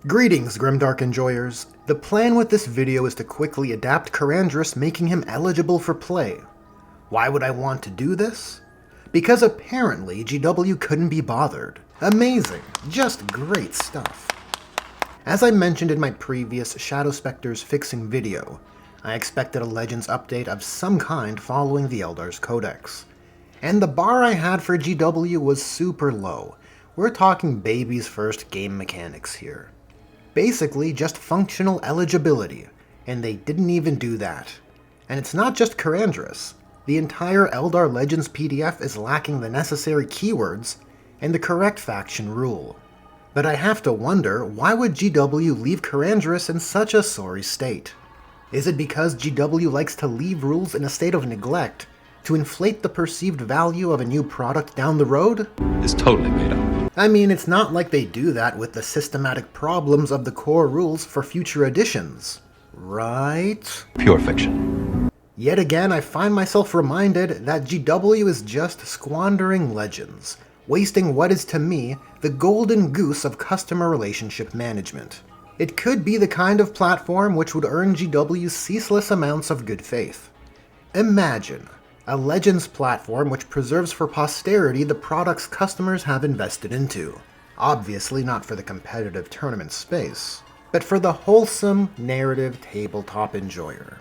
Greetings, Grimdark enjoyers. The plan with this video is to quickly adapt Karandras, making him eligible for play. Why would I want to do this? Because apparently GW couldn't be bothered. Amazing, just great stuff. As I mentioned in my previous Shadow Spectres fixing video, I expected a Legends update of some kind following the Eldar's Codex. And the bar I had for GW was super low. We're talking baby's first game mechanics here. Basically just functional eligibility, and they didn't even do that. And it's not just Karandras. The entire Eldar Legends PDF is lacking the necessary keywords and the correct faction rule. But I have to wonder, why would GW leave Karandras in such a sorry state? Is it because GW likes to leave rules in a state of neglect to inflate the perceived value of a new product down the road? It's totally made up. I mean, it's not like they do that with the systematic problems of the core rules for future editions, right? Pure fiction. Yet again, I find myself reminded that GW is just squandering Legends, wasting what is to me the golden goose of customer relationship management. It could be the kind of platform which would earn GW ceaseless amounts of good faith. Imagine a Legends platform which preserves for posterity the products customers have invested into. Obviously not for the competitive tournament space, but for the wholesome, narrative tabletop enjoyer.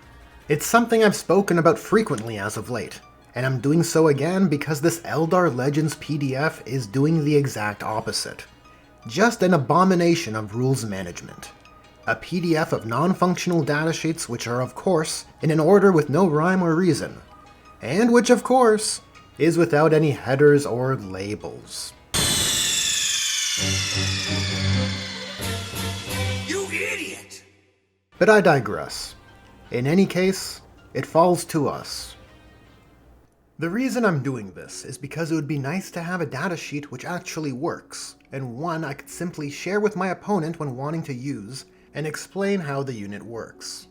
It's something I've spoken about frequently as of late, and I'm doing so again because this Eldar Legends PDF is doing the exact opposite. Just an abomination of rules management. A PDF of non-functional datasheets which are of course in an order with no rhyme or reason, and which, of course, is without any headers or labels. You idiot! But I digress. In any case, it falls to us. The reason I'm doing this is because it would be nice to have a datasheet which actually works, and one I could simply share with my opponent when wanting to use, and explain how the unit works.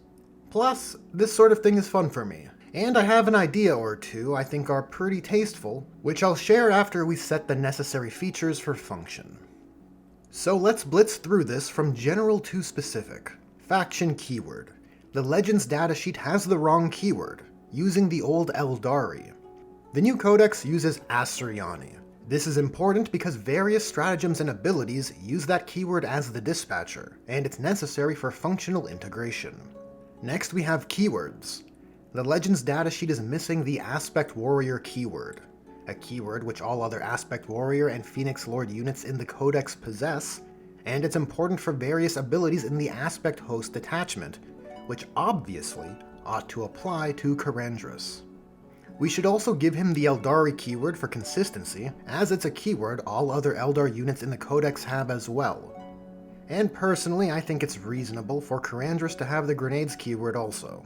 Plus, this sort of thing is fun for me. And I have an idea or two I think are pretty tasteful, which I'll share after we set the necessary features for function. So let's blitz through this from general to specific. Faction keyword. The Legends datasheet has the wrong keyword, using the old Eldari. The new codex uses Asuryani. This is important because various stratagems and abilities use that keyword as the dispatcher, and it's necessary for functional integration. Next we have keywords. The Legends datasheet is missing the Aspect Warrior keyword, a keyword which all other Aspect Warrior and Phoenix Lord units in the Codex possess, and it's important for various abilities in the Aspect Host detachment, which obviously ought to apply to Karandras. We should also give him the Eldari keyword for consistency, as it's a keyword all other Eldar units in the Codex have as well. And personally, I think it's reasonable for Karandras to have the Grenades keyword also.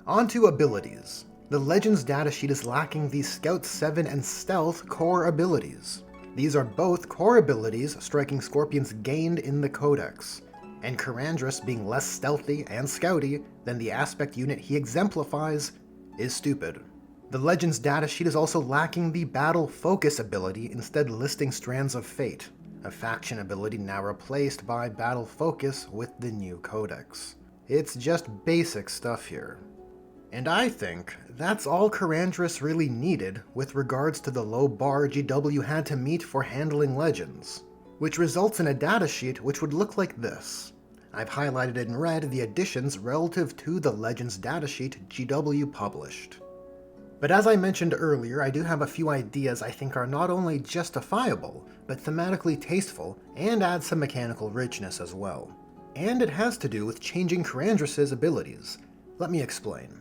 On to abilities. The Legends datasheet is lacking the Scout 7 and Stealth core abilities. These are both core abilities striking Scorpions gained in the Codex, and Karandras being less stealthy and scouty than the aspect unit he exemplifies is stupid. The Legends datasheet is also lacking the Battle Focus ability, instead listing Strands of Fate, a faction ability now replaced by Battle Focus with the new Codex. It's just basic stuff here. And I think that's all Karandras really needed with regards to the low bar GW had to meet for handling Legends, which results in a datasheet which would look like this. I've highlighted in red the additions relative to the Legends datasheet GW published. But as I mentioned earlier, I do have a few ideas I think are not only justifiable, but thematically tasteful and add some mechanical richness as well. And it has to do with changing Karandras' abilities. Let me explain.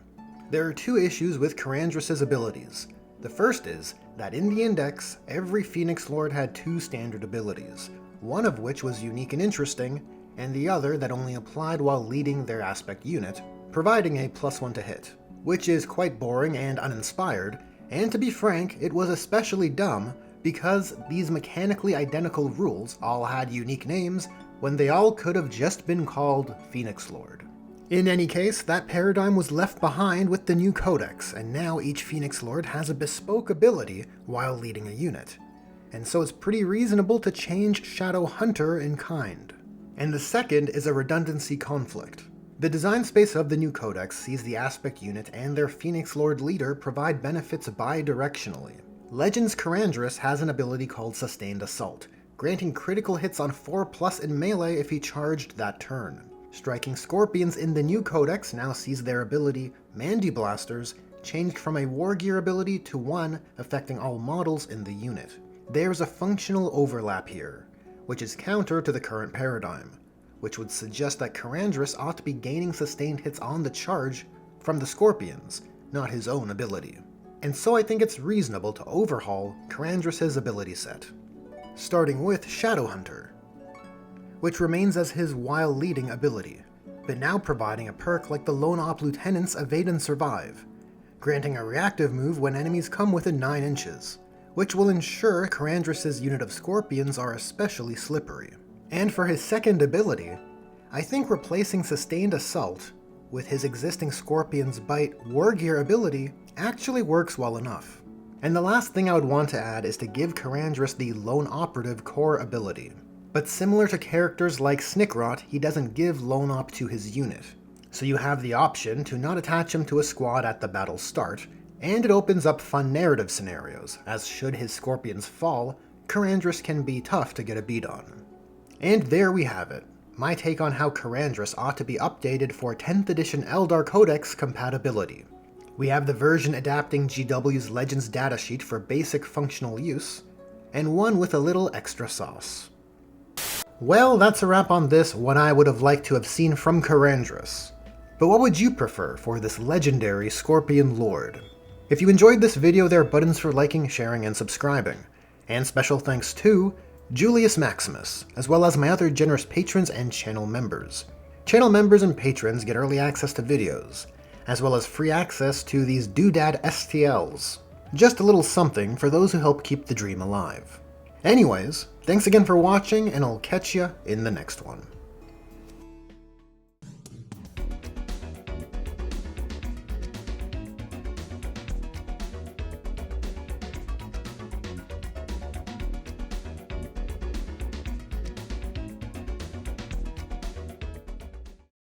There are two issues with Karandras' abilities. The first is that in the index, every Phoenix Lord had two standard abilities, one of which was unique and interesting, and the other that only applied while leading their aspect unit, providing a +1 to hit, which is quite boring and uninspired, and to be frank, it was especially dumb because these mechanically identical rules all had unique names when they all could have just been called Phoenix Lord. In any case, that paradigm was left behind with the new Codex, and now each Phoenix Lord has a bespoke ability while leading a unit, and so it's pretty reasonable to change Shadow Hunter in kind. And the second is a redundancy conflict. The design space of the new codex sees the aspect unit and their Phoenix Lord leader provide benefits bi-directionally. Legends Karandras has an ability called Sustained Assault, granting critical hits on 4+ in melee if he charged that turn. Striking Scorpions in the new codex now sees their ability, Mandy Blasters, changed from a War Gear ability to one affecting all models in the unit. There's a functional overlap here, which is counter to the current paradigm, which would suggest that Karandras ought to be gaining sustained hits on the charge from the Scorpions, not his own ability. And so I think it's reasonable to overhaul Karandras' ability set, starting with Shadow Hunter, which remains as his while leading ability, but now providing a perk like the Lone Op Lieutenant's Evade and Survive, granting a reactive move when enemies come within 9 inches, which will ensure Karandras' unit of Scorpions are especially slippery. And for his second ability, I think replacing Sustained Assault with his existing Scorpion's Bite War Gear ability actually works well enough. And the last thing I would want to add is to give Karandras the Lone Operative core ability. But similar to characters like Snickrot, he doesn't give Lone Op to his unit. So you have the option to not attach him to a squad at the battle start, and it opens up fun narrative scenarios, as should his Scorpions fall, Karandras can be tough to get a beat on. And there we have it, my take on how Karandras ought to be updated for 10th edition Eldar Codex compatibility. We have the version adapting GW's Legends datasheet for basic functional use, and one with a little extra sauce. Well, that's a wrap on this, what I would have liked to have seen from Karandras. But what would you prefer for this legendary Scorpion Lord? If you enjoyed this video, there are buttons for liking, sharing, and subscribing. And special thanks to Julius Maximus, as well as my other generous patrons and channel members. Channel members and patrons get early access to videos, as well as free access to these Doodad STLs. Just a little something for those who help keep the dream alive. Anyways, thanks again for watching, and I'll catch ya in the next one.